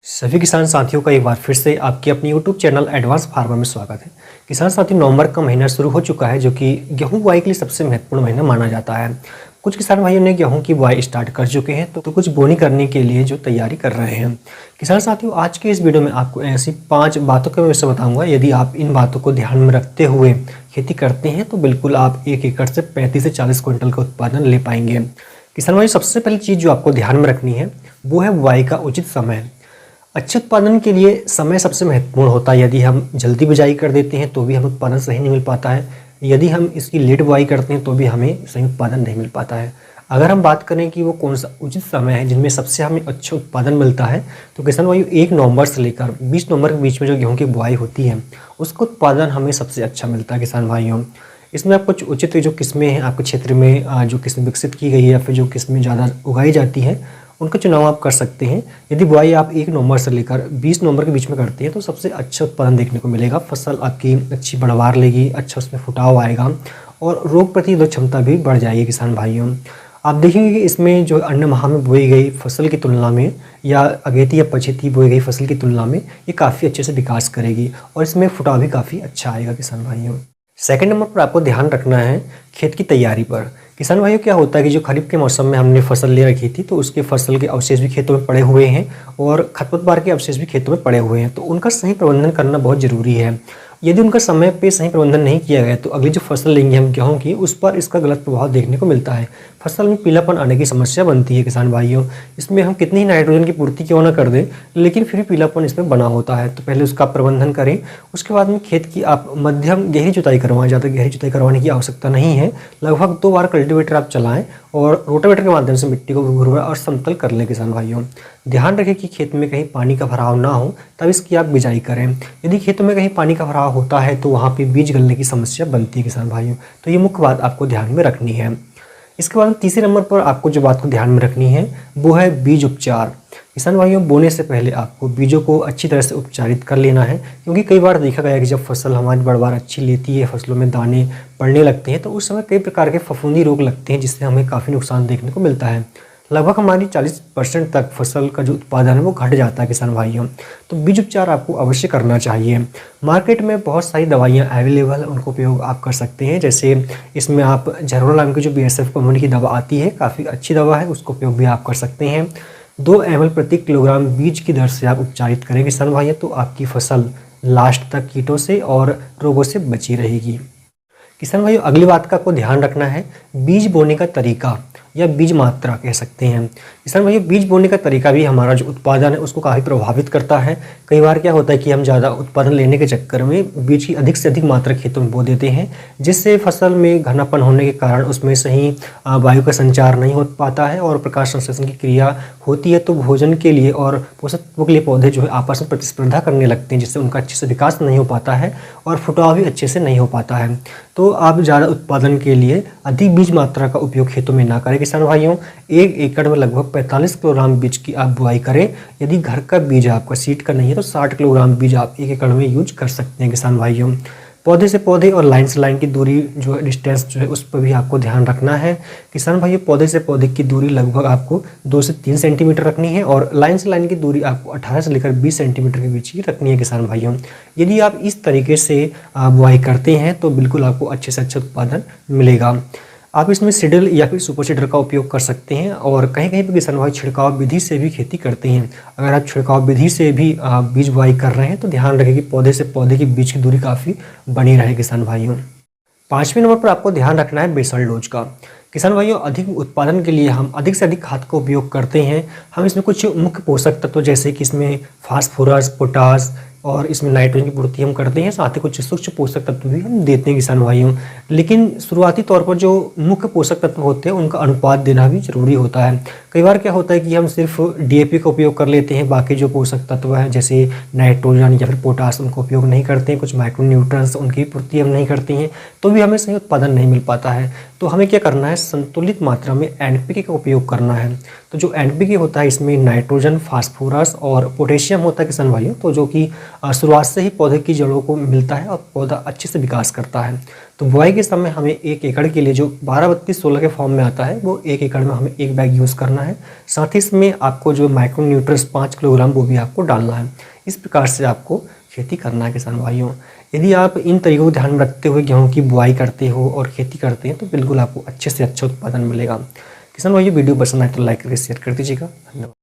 सभी किसान साथियों का एक बार फिर से आपके अपने यूट्यूब चैनल एडवांस फार्मर में स्वागत है। किसान साथी, नवंबर का महीना शुरू हो चुका है, जो कि गेहूं बुआई के लिए सबसे महत्वपूर्ण महीना माना जाता है। कुछ किसान भाइयों ने गेहूं की बुआई स्टार्ट कर चुके हैं, तो कुछ बोनी करने के लिए जो तैयारी कर रहे हैं। किसान साथियों, आज के इस वीडियो में आपको ऐसी 5 बातों के विषय बताऊंगा। यदि आप इन बातों को ध्यान में रखते हुए खेती करते हैं तो बिल्कुल आप 1 एकड़ से 35 से 40 क्विंटल का उत्पादन ले पाएंगे। किसान भाई, सबसे पहली चीज़ जो आपको ध्यान में रखनी है वो है बुआई का उचित समय। अच्छे उत्पादन के लिए समय सबसे महत्वपूर्ण होता है। यदि हम जल्दी बिजाई कर देते हैं तो भी हमें उत्पादन सही नहीं मिल पाता है। यदि हम इसकी लेट बुआई करते हैं तो भी हमें सही उत्पादन नहीं मिल पाता है। अगर हम बात करें कि वो कौन सा उचित समय है जिनमें सबसे हमें अच्छा उत्पादन मिलता है, तो किसान भाई 1 नवंबर से लेकर 20 नवंबर के बीच में जो गेहूं की बुआई होती है उसका उत्पादन हमें सबसे अच्छा मिलता है। किसान भाइयों, इसमें आप कुछ उचित जो किस्में हैं आपके क्षेत्र में, जो किस्में विकसित की गई है या फिर जो किस्में ज़्यादा उगाई जाती हैं, उनका चुनाव आप कर सकते हैं। यदि बुआई आप 1 नवंबर से लेकर 20 नवंबर के बीच में करते हैं तो सबसे अच्छा उत्पादन देखने को मिलेगा। फसल आपकी अच्छी पैदावार लेगी, अच्छा उसमें फुटाव आएगा और रोग प्रतिरोधक क्षमता भी बढ़ जाएगी। किसान भाइयों, आप देखेंगे कि इसमें जो अन्य माह में बोई गई फसल की तुलना में या अगेती या पछेती बोई गई फसल की तुलना में ये काफ़ी अच्छे से विकास करेगी और इसमें फुटाव भी काफ़ी अच्छा आएगा। किसान भाइयों, सेकंड नंबर पर आपको ध्यान रखना है खेत की तैयारी पर। किसान भाइयों, क्या होता है कि जो खरीफ के मौसम में हमने फसल ले रखी थी तो उसके फसल के अवशेष भी खेतों में पड़े हुए हैं और खरपतवार के अवशेष भी खेतों में पड़े हुए हैं, तो उनका सही प्रबंधन करना बहुत ज़रूरी है। यदि उनका समय पे सही प्रबंधन नहीं किया गया तो अगली जो फसल लेंगे हम गेहूं की, उस पर इसका गलत प्रभाव देखने को मिलता है। फसल में पीलापन आने की समस्या बनती है। किसान भाइयों, इसमें हम कितनी ही नाइट्रोजन की पूर्ति क्यों ना कर दें, लेकिन फिर भी पीलापन इसमें बना होता है। तो पहले उसका प्रबंधन करें। उसके बाद में खेत की आप मध्यम गहरी जुताई करवाएं। ज़्यादा गहरी जुताई करवाने की आवश्यकता नहीं है। लगभग 2 बार कल्टीवेटर आप चलाएं और रोटावेटर के माध्यम से मिट्टी को भुरभुरा और समतल कर लें। किसान भाइयों, ध्यान रखें कि खेत में कहीं पानी का भराव ना हो, तब इसकी आप बिजाई करें। यदि खेतों में कहीं पानी का भराव होता है तो वहाँ पे बीज गलने की समस्या बनती है। किसान भाइयों, तो ये मुख्य बात आपको ध्यान में रखनी है। इसके बाद तीसरे नंबर पर आपको जो बात को ध्यान में रखनी है वो है बीज उपचार। किसान भाइयों, बोने से पहले आपको बीजों को अच्छी तरह से उपचारित कर लेना है, क्योंकि कई बार देखा गया है कि जब फसल हमारी पैदावार अच्छी लेती है, फसलों में दाने पड़ने लगते हैं, तो उस समय कई प्रकार के फफूंदी रोग लगते हैं जिससे हमें काफ़ी नुकसान देखने को मिलता है। लगभग हमारी 40% तक फसल का जो उत्पादन है वो घट जाता है। किसान भाइयों, तो बीज उपचार आपको अवश्य करना चाहिए। मार्केट में बहुत सारी दवाइयाँ अवेलेबल है, उनको उपयोग आप कर सकते हैं। जैसे इसमें आप झरोला नाम की जो BSF कंपनी की दवा आती है, काफ़ी अच्छी दवा है, उसको उपयोग भी आप कर सकते हैं। 2 ml प्रति किलोग्राम बीज की दर से आप उपचारित करें किसान भाइयों, तो आपकी फसल लास्ट तक कीटों से और रोगों से बची रहेगी। किसान भाइयों, अगली बात का आपको ध्यान रखना है बीज बोने का तरीका या बीज मात्रा कह सकते हैं। किसान भाइयों, बीज बोने का तरीका भी हमारा जो उत्पादन है उसको काफ़ी प्रभावित करता है। कई बार क्या होता है कि हम ज़्यादा उत्पादन लेने के चक्कर में बीज की अधिक से अधिक मात्रा खेतों में बो देते हैं, जिससे फसल में घनापन होने के कारण उसमें सही वायु का संचार नहीं हो पाता है और प्रकाश संश्लेषण की क्रिया होती है, तो भोजन के लिए और पोषक तत्वों के लिए पौधे जो है आपस में प्रतिस्पर्धा करने लगते हैं, जिससे उनका अच्छे से विकास नहीं हो पाता है और फुटाव भी अच्छे से नहीं हो पाता है। तो आप ज़्यादा उत्पादन के लिए अधिक बीज मात्रा का उपयोग खेतों में ना करें। किसान भाइयों, 1 एकड़ में लगभग 45 किलोग्राम बीज की आप बुआई करें। यदि घर का बीज आपका सीड का नहीं है तो 60 किलोग्राम बीज आप 1 एकड़ में यूज कर सकते हैं। किसान भाइयों, पौधे से पौधे और लाइन से लाइन की दूरी जो डिस्टेंस जो है उस पर भी आपको ध्यान रखना है। किसान भाइयों, पौधे से पौधे की दूरी लगभग आपको 2 से 3 सेंटीमीटर रखनी है और लाइन से लाइन की दूरी आपको 18 से लेकर 20 सेंटीमीटर के बीच की रखनी है। किसान भाइयों, यदि आप इस तरीके से बुआई करते हैं तो बिल्कुल आपको अच्छे से अच्छा उत्पादन मिलेगा। आप इसमें सीडल या फिर सुपर सीडर का उपयोग कर सकते हैं और कहीं कहीं पर किसान भाई छिड़काव विधि से भी खेती करते हैं। अगर आप छिड़काव विधि से भी बीज बुआई कर रहे हैं तो ध्यान रखें कि पौधे से पौधे की बीच की दूरी काफ़ी बनी रहे। किसान भाइयों, 5वें नंबर पर आपको ध्यान रखना है बेसल डोज का। किसान भाइयों, अधिक उत्पादन के लिए हम अधिक से अधिक खाद का उपयोग करते हैं। हम इसमें कुछ मुख्य पोषक तत्व जैसे कि इसमें फास्फोरस, पोटास और इसमें नाइट्रोजन की पूर्ति हम करते हैं, साथ ही कुछ सूक्ष्म पोषक तत्व भी हम देते हैं किसान भाइयों। लेकिन शुरुआती तौर पर जो मुख्य पोषक तत्व होते हैं उनका अनुपात देना भी जरूरी होता है। कई बार क्या होता है कि हम सिर्फ DAP का उपयोग कर लेते हैं, बाकी जो पोषक तत्व हैं जैसे नाइट्रोजन या फिर पोटास उनका उपयोग नहीं करते हैं, कुछ माइक्रो न्यूट्रंस उनकी पूर्ति हम नहीं करते हैं, तो भी हमें सही उत्पादन नहीं मिल पाता है। तो हमें क्या करना है, संतुलित मात्रा में NPK का उपयोग करना है। तो जो NPK होता है इसमें नाइट्रोजन, फास्फोरस और पोटेशियम होता है किसान भाइयों, तो जो कि शुरुआत से ही पौधे की जड़ों को मिलता है और पौधा अच्छे से विकास करता है। तो बुआई के समय हमें 1 एकड़ के लिए जो 12-32-16 के फॉर्म में आता है वो 1 एकड़ में हमें 1 बैग यूज़ करना है। साथ ही इसमें आपको जो माइक्रो न्यूट्रिएंट्स 5 किलोग्राम वो भी आपको डालना है। इस प्रकार से आपको खेती करना है किसान भाइयों। यदि आप इन तरीकों को ध्यान में रखते हुए गेहूँ की बुआई करते हो और खेती करते हैं तो बिल्कुल आपको अच्छे से अच्छा उत्पादन मिलेगा। किसान भाइयों वीडियो पसंद आए तो लाइक करके शेयर कर दीजिएगा। धन्यवाद।